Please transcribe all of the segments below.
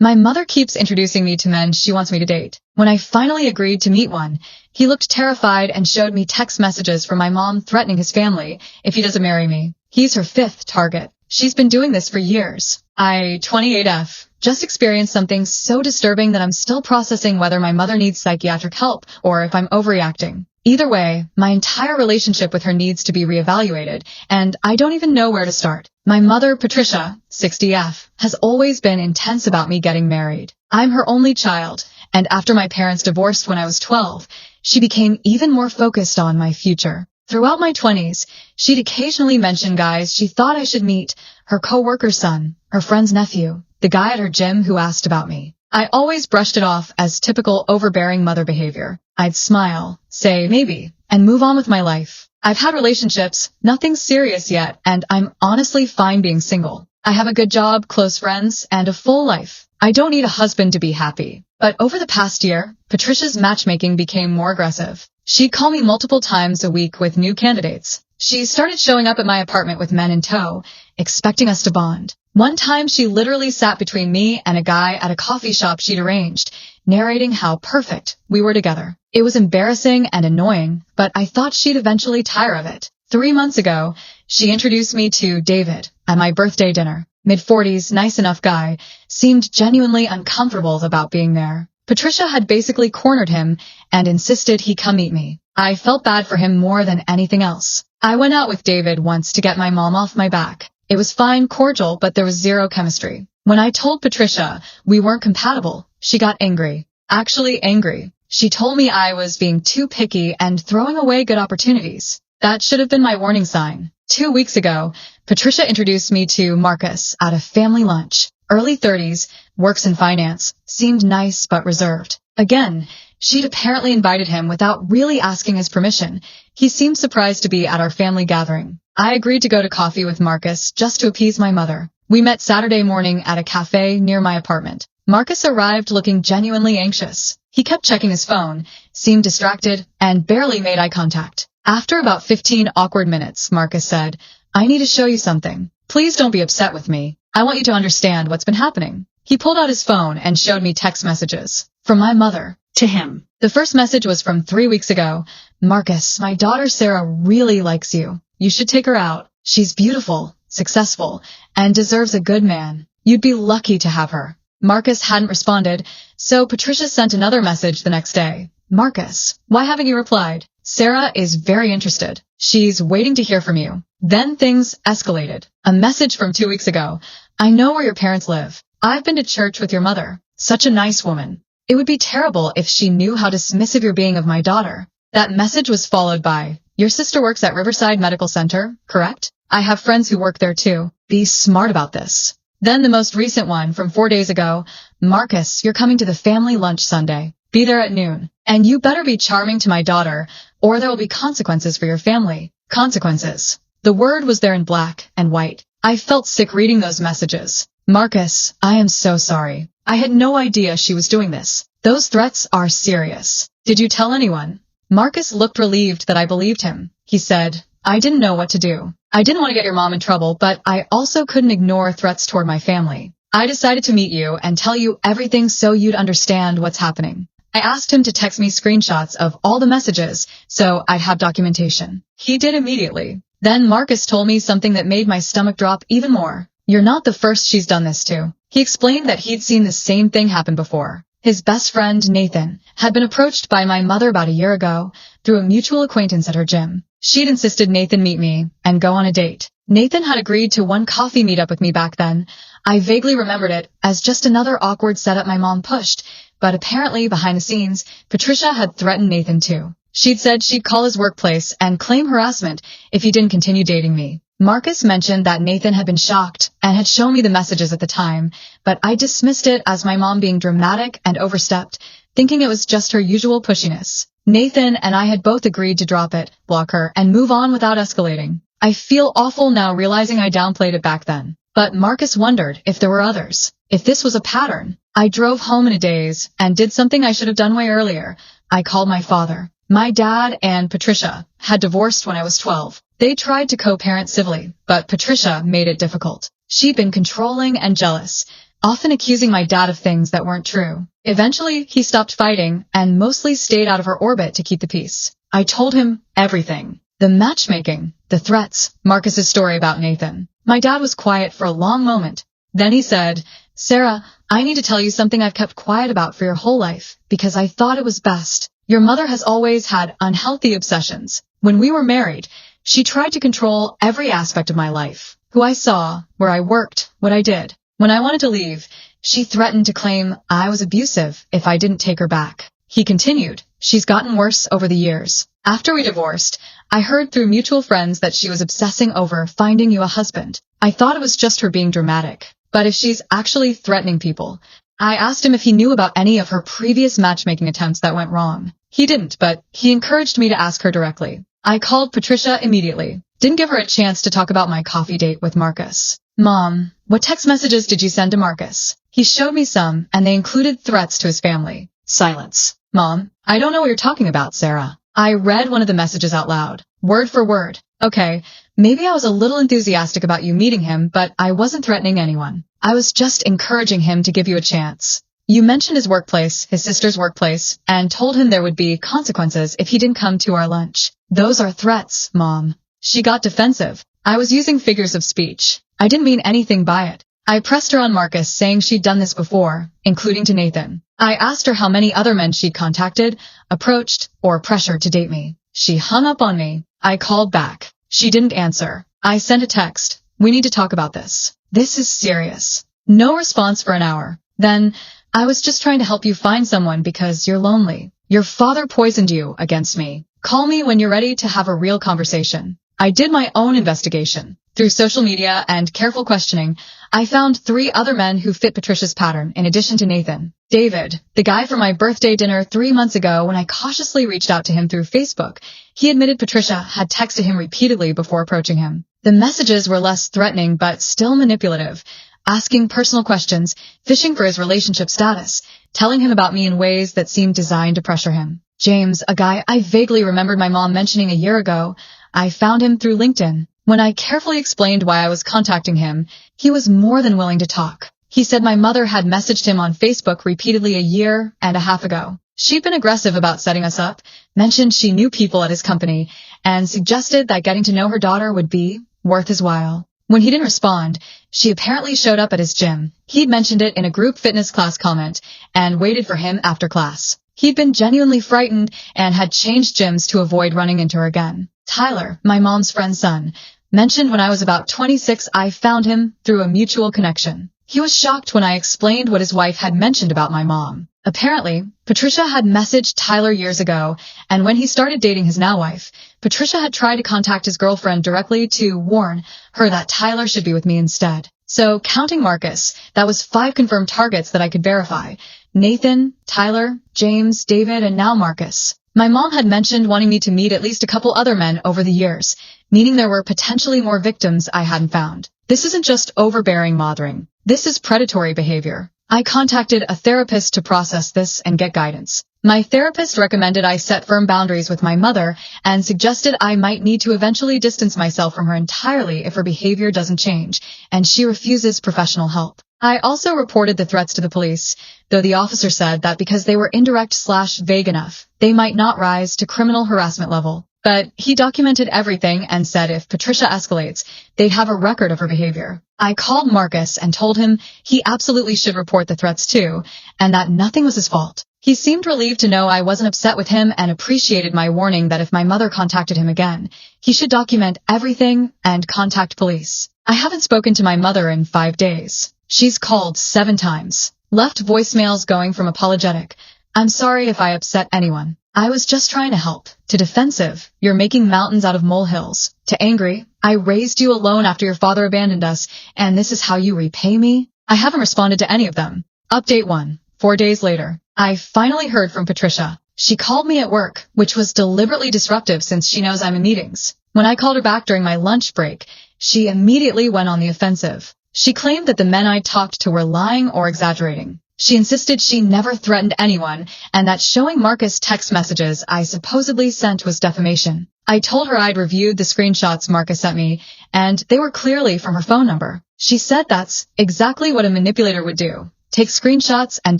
My mother keeps introducing me to men she wants me to date. When I finally agreed to meet one, he looked terrified and showed me text messages from my mom threatening his family if he doesn't marry me. He's her 5th target. She's been doing this for years. 28F, just experienced something so disturbing that I'm still processing whether my mother needs psychiatric help or if I'm overreacting. Either way, my entire relationship with her needs to be reevaluated, and I don't even know where to start. My mother, Patricia, 60F, has always been intense about me getting married. I'm her only child, and after my parents divorced when I was 12, she became even more focused on my future. Throughout my 20s, she'd occasionally mention guys she thought I should meet, her coworker's son, her friend's nephew, the guy at her gym who asked about me. I always brushed it off as typical overbearing mother behavior. I'd smile, say maybe, and move on with my life. I've had relationships, nothing serious yet, and I'm honestly fine being single. I have a good job, close friends, and a full life. I don't need a husband to be happy. But over the past year, Patricia's matchmaking became more aggressive. She'd call me multiple times a week with new candidates. She started showing up at my apartment with men in tow, expecting us to bond. One time she literally sat between me and a guy at a coffee shop she'd arranged, narrating how perfect we were together. It was embarrassing and annoying, but I thought she'd eventually tire of it. 3 months ago, she introduced me to David at my birthday dinner. Mid-40s, nice enough guy, seemed genuinely uncomfortable about being there. Patricia had basically cornered him and insisted he come meet me. I felt bad for him more than anything else. I went out with David once to get my mom off my back. It was fine, cordial, but there was zero chemistry. When I told Patricia we weren't compatible, she got angry. Actually angry. She told me I was being too picky and throwing away good opportunities. That should have been my warning sign. 2 weeks ago, Patricia introduced me to Marcus at a family lunch. Early 30s, works in finance, seemed nice but reserved. Again, she'd apparently invited him without really asking his permission. He seemed surprised to be at our family gathering. I agreed to go to coffee with Marcus just to appease my mother. We met Saturday morning at a cafe near my apartment. Marcus arrived looking genuinely anxious. He kept checking his phone, seemed distracted, and barely made eye contact. After about 15 awkward minutes, Marcus said, "I need to show you something. Please don't be upset with me. I want you to understand what's been happening." He pulled out his phone and showed me text messages from my mother to him. The first message was from 3 weeks ago. "Marcus, my daughter Sarah really likes you. You should take her out. She's beautiful, successful, and deserves a good man. You'd be lucky to have her." Marcus hadn't responded, so Patricia sent another message the next day. "Marcus, why haven't you replied? Sarah is very interested. She's waiting to hear from you." Then things escalated. A message from 2 weeks ago. "I know where your parents live. I've been to church with your mother. Such a nice woman. It would be terrible if she knew how dismissive you're being of my daughter." That message was followed by, "Your sister works at Riverside Medical Center, correct? I have friends who work there too. Be smart about this." Then the most recent one from 4 days ago. "Marcus, you're coming to the family lunch Sunday. Be there at noon. And you better be charming to my daughter, or there will be consequences for your family." Consequences. The word was there in black and white. I felt sick reading those messages. "Marcus, I am so sorry. I had no idea she was doing this. Those threats are serious. Did you tell anyone?" Marcus looked relieved that I believed him. He said, "I didn't know what to do. I didn't want to get your mom in trouble, but I also couldn't ignore threats toward my family. I decided to meet you and tell you everything so you'd understand what's happening." I asked him to text me screenshots of all the messages so I'd have documentation. He did immediately. Then Marcus told me something that made my stomach drop even more. "You're not the first she's done this to." He explained that he'd seen the same thing happen before. His best friend, Nathan, had been approached by my mother about a year ago through a mutual acquaintance at her gym. She'd insisted Nathan meet me and go on a date. Nathan had agreed to one coffee meetup with me back then. I vaguely remembered it as just another awkward setup my mom pushed, but apparently behind the scenes, Patricia had threatened Nathan too. She'd said she'd call his workplace and claim harassment if he didn't continue dating me. Marcus mentioned that Nathan had been shocked and had shown me the messages at the time, but I dismissed it as my mom being dramatic and overstepped, thinking it was just her usual pushiness. Nathan and I had both agreed to drop it, block her, and move on without escalating. I feel awful now realizing I downplayed it back then. But Marcus wondered if there were others, if this was a pattern. I drove home in a daze and did something I should have done way earlier. I called my father. My dad and Patricia had divorced when I was 12. They tried to co-parent civilly, but Patricia made it difficult. She'd been controlling and jealous. often accusing my dad of things that weren't true. Eventually, he stopped fighting and mostly stayed out of her orbit to keep the peace. I told him everything. The matchmaking, the threats, Marcus's story about Nathan. My dad was quiet for a long moment. Then he said, "Sarah, I need to tell you something I've kept quiet about for your whole life, because I thought it was best. Your mother has always had unhealthy obsessions. When we were married, she tried to control every aspect of my life. Who I saw, where I worked, what I did. When I wanted to leave, she threatened to claim I was abusive if I didn't take her back." He continued, "She's gotten worse over the years. After we divorced, I heard through mutual friends that she was obsessing over finding you a husband. I thought it was just her being dramatic. But if she's actually threatening people..." I asked him if he knew about any of her previous matchmaking attempts that went wrong. He didn't, but he encouraged me to ask her directly. I called Patricia immediately. Didn't give her a chance to talk about my coffee date with Marcus. "Mom, what text messages did you send to Marcus?" He showed me some, and they included threats to his family. Silence. "Mom, I don't know what you're talking about, Sarah." I read one of the messages out loud, word for word. "Okay, maybe I was a little enthusiastic about you meeting him, but I wasn't threatening anyone. I was just encouraging him to give you a chance. You mentioned his workplace, his sister's workplace, and told him there would be consequences if he didn't come to our lunch. Those are threats, Mom." She got defensive. I was using figures of speech. I didn't mean anything by it. I pressed her on Marcus, saying she'd done this before, including to Nathan. I asked her how many other men she'd contacted, approached, or pressured to date me. She hung up on me. I called back. She didn't answer. I sent a text. "We need to talk about this. This is serious." No response for an hour. Then, "I was just trying to help you find someone because you're lonely. Your father poisoned you against me. Call me when you're ready to have a real conversation." I did my own investigation. Through social media and careful questioning, I found 3 other men who fit Patricia's pattern in addition to Nathan. David, the guy from my birthday dinner 3 months ago when I cautiously reached out to him through Facebook. He admitted Patricia had texted him repeatedly before approaching him. The messages were less threatening but still manipulative, asking personal questions, fishing for his relationship status, telling him about me in ways that seemed designed to pressure him. James, a guy I vaguely remembered my mom mentioning a year ago. I found him through LinkedIn. When I carefully explained why I was contacting him, he was more than willing to talk. He said my mother had messaged him on Facebook repeatedly a year and a half ago. She'd been aggressive about setting us up, mentioned she knew people at his company, and suggested that getting to know her daughter would be worth his while. When he didn't respond, she apparently showed up at his gym. He'd mentioned it in a group fitness class comment and waited for him after class. He'd been genuinely frightened and had changed gyms to avoid running into her again. Tyler, my mom's friend's son, mentioned when I was about 26 I found him through a mutual connection. He was shocked when I explained what his wife had mentioned about my mom. Apparently, Patricia had messaged Tyler years ago, and when he started dating his now wife, Patricia had tried to contact his girlfriend directly to warn her that Tyler should be with me instead. So, counting Marcus, that was 5 confirmed targets that I could verify. Nathan, Tyler, James, David, and now Marcus. My mom had mentioned wanting me to meet at least a couple other men over the years, meaning there were potentially more victims I hadn't found. This isn't just overbearing mothering. This is predatory behavior. I contacted a therapist to process this and get guidance. My therapist recommended I set firm boundaries with my mother and suggested I might need to eventually distance myself from her entirely if her behavior doesn't change, and she refuses professional help. I also reported the threats to the police, though the officer said that because they were indirect/vague enough, they might not rise to criminal harassment level. But he documented everything and said if Patricia escalates, they'd have a record of her behavior. I called Marcus and told him he absolutely should report the threats too, and that nothing was his fault. He seemed relieved to know I wasn't upset with him and appreciated my warning that if my mother contacted him again, he should document everything and contact police. I haven't spoken to my mother in 5 days. She's called 7 times, left voicemails going from apologetic, "I'm sorry if I upset anyone. I was just trying to help," to defensive, "You're making mountains out of molehills," to angry, "I raised you alone after your father abandoned us, and this is how you repay me." I haven't responded to any of them. Update 1. 4 days later, I finally heard from Patricia. She called me at work, which was deliberately disruptive since she knows I'm in meetings. When I called her back during my lunch break, she immediately went on the offensive. She claimed that the men I talked to were lying or exaggerating. She insisted she never threatened anyone and that showing Marcus text messages I supposedly sent was defamation. I told her I'd reviewed the screenshots Marcus sent me, and they were clearly from her phone number. She said that's exactly what a manipulator would do. Take screenshots and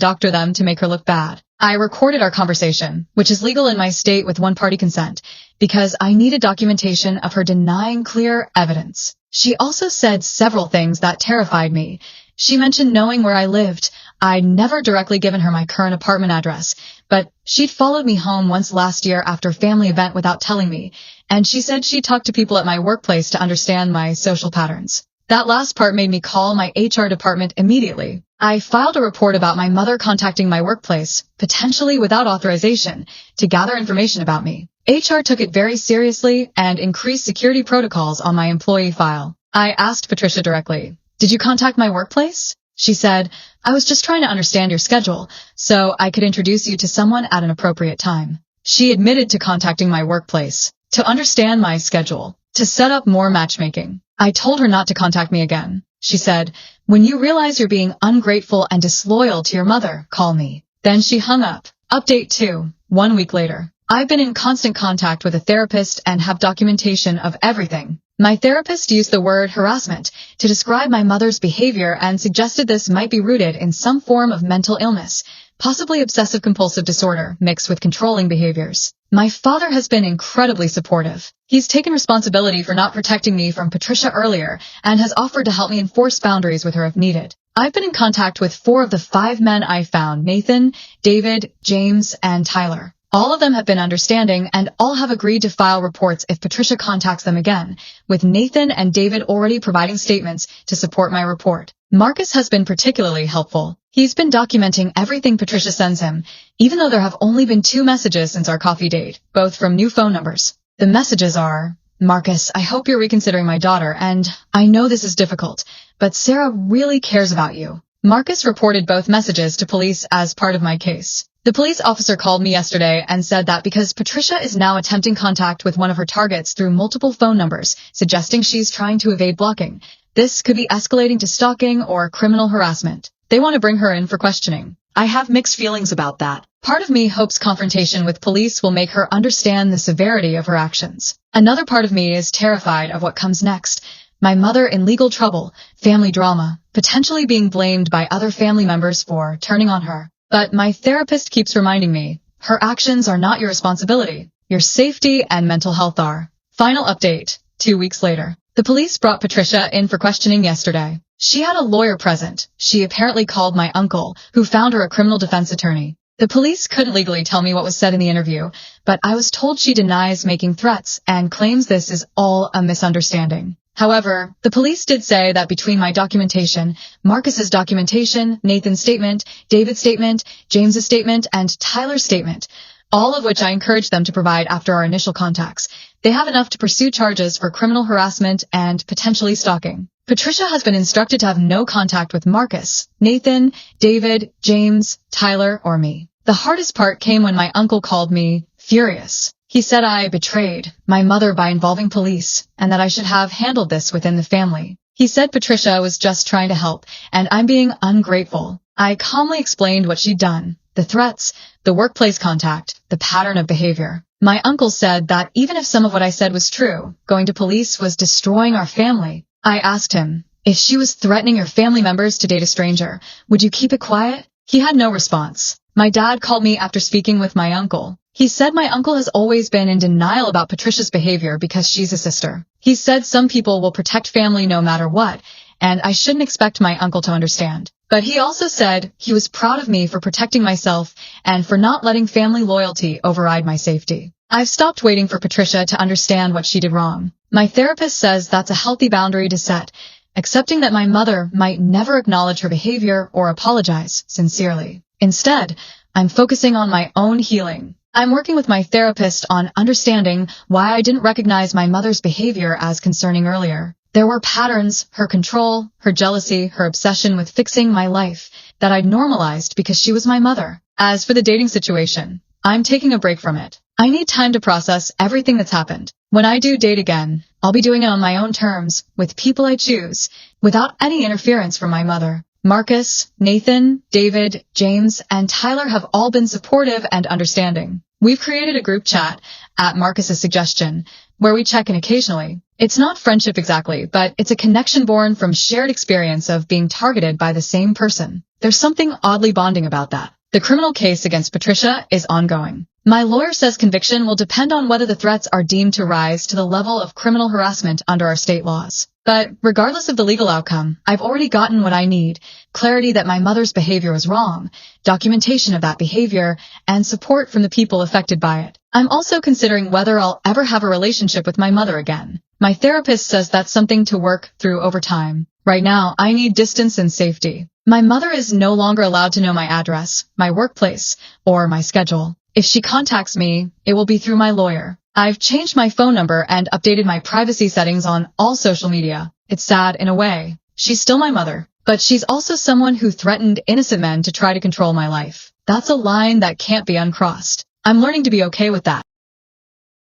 doctor them to make her look bad. I recorded our conversation, which is legal in my state with one-party consent, because I needed documentation of her denying clear evidence. She also said several things that terrified me. She mentioned knowing where I lived. I'd never directly given her my current apartment address, but she'd followed me home once last year after a family event without telling me, and she said she'd talked to people at my workplace to understand my social patterns. That last part made me call my HR department immediately. I filed a report about my mother contacting my workplace, potentially without authorization, to gather information about me. HR took it very seriously and increased security protocols on my employee file. I asked Patricia directly, "Did you contact my workplace?" She said, "I was just trying to understand your schedule, so I could introduce you to someone at an appropriate time." She admitted to contacting my workplace, to understand my schedule, to set up more matchmaking. I told her not to contact me again. She said, "When you realize you're being ungrateful and disloyal to your mother, call me." Then she hung up. Update 2. 1 week later. I've been in constant contact with a therapist and have documentation of everything. My therapist used the word harassment to describe my mother's behavior and suggested this might be rooted in some form of mental illness, possibly obsessive-compulsive disorder mixed with controlling behaviors. My father has been incredibly supportive. He's taken responsibility for not protecting me from Patricia earlier and has offered to help me enforce boundaries with her if needed. I've been in contact with 4 of the 5 men I found: Nathan, David, James, and Tyler. All of them have been understanding and all have agreed to file reports if Patricia contacts them again, with Nathan and David already providing statements to support my report. Marcus has been particularly helpful. He's been documenting everything Patricia sends him, even though there have only been 2 messages since our coffee date, both from new phone numbers. The messages are, "Marcus, I hope you're reconsidering my daughter, and I know this is difficult, but Sarah really cares about you." Marcus reported both messages to police as part of my case. The police officer called me yesterday and said that because Patricia is now attempting contact with one of her targets through multiple phone numbers, suggesting she's trying to evade blocking, this could be escalating to stalking or criminal harassment. They want to bring her in for questioning. I have mixed feelings about that. Part of me hopes confrontation with police will make her understand the severity of her actions. Another part of me is terrified of what comes next. My mother in legal trouble, family drama, potentially being blamed by other family members for turning on her. But my therapist keeps reminding me, her actions are not your responsibility. Your safety and mental health are. Final update, 2 weeks later. The police brought Patricia in for questioning yesterday. She had a lawyer present. She apparently called my uncle, who found her a criminal defense attorney. The police couldn't legally tell me what was said in the interview, but I was told she denies making threats and claims this is all a misunderstanding. However, the police did say that between my documentation, Marcus's documentation, Nathan's statement, David's statement, James's statement, and Tyler's statement, all of which I encouraged them to provide after our initial contacts, they have enough to pursue charges for criminal harassment and potentially stalking. Patricia has been instructed to have no contact with Marcus, Nathan, David, James, Tyler, or me. The hardest part came when my uncle called me furious. He said I betrayed my mother by involving police and that I should have handled this within the family. He said Patricia was just trying to help and I'm being ungrateful. I calmly explained what she'd done, the threats, the workplace contact, the pattern of behavior. My uncle said that even if some of what I said was true, going to police was destroying our family. I asked him, if she was threatening your family members to date a stranger, would you keep it quiet? He had no response. My dad called me after speaking with my uncle. He said my uncle has always been in denial about Patricia's behavior because she's a sister. He said some people will protect family no matter what, and I shouldn't expect my uncle to understand. But he also said he was proud of me for protecting myself and for not letting family loyalty override my safety. I've stopped waiting for Patricia to understand what she did wrong. My therapist says that's a healthy boundary to set, accepting that my mother might never acknowledge her behavior or apologize sincerely. Instead, I'm focusing on my own healing. I'm working with my therapist on understanding why I didn't recognize my mother's behavior as concerning earlier. There were patterns, her control, her jealousy, her obsession with fixing my life, that I'd normalized because she was my mother. As for the dating situation, I'm taking a break from it. I need time to process everything that's happened. When I do date again, I'll be doing it on my own terms, with people I choose, without any interference from my mother. Marcus, Nathan, David, James, and Tyler have all been supportive and understanding. We've created a group chat at Marcus's suggestion where we check in occasionally. It's not friendship exactly, but it's a connection born from shared experience of being targeted by the same person. There's something oddly bonding about that. The criminal case against Patricia is ongoing. My lawyer says conviction will depend on whether the threats are deemed to rise to the level of criminal harassment under our state laws. But regardless of the legal outcome, I've already gotten what I need: clarity that my mother's behavior was wrong, documentation of that behavior, and support from the people affected by it. I'm also considering whether I'll ever have a relationship with my mother again. My therapist says that's something to work through over time. Right now, I need distance and safety. My mother is no longer allowed to know my address, my workplace, or my schedule. If she contacts me, it will be through my lawyer. I've changed my phone number and updated my privacy settings on all social media. It's sad in a way. She's still my mother, but she's also someone who threatened innocent men to try to control my life. That's a line that can't be uncrossed. I'm learning to be okay with that.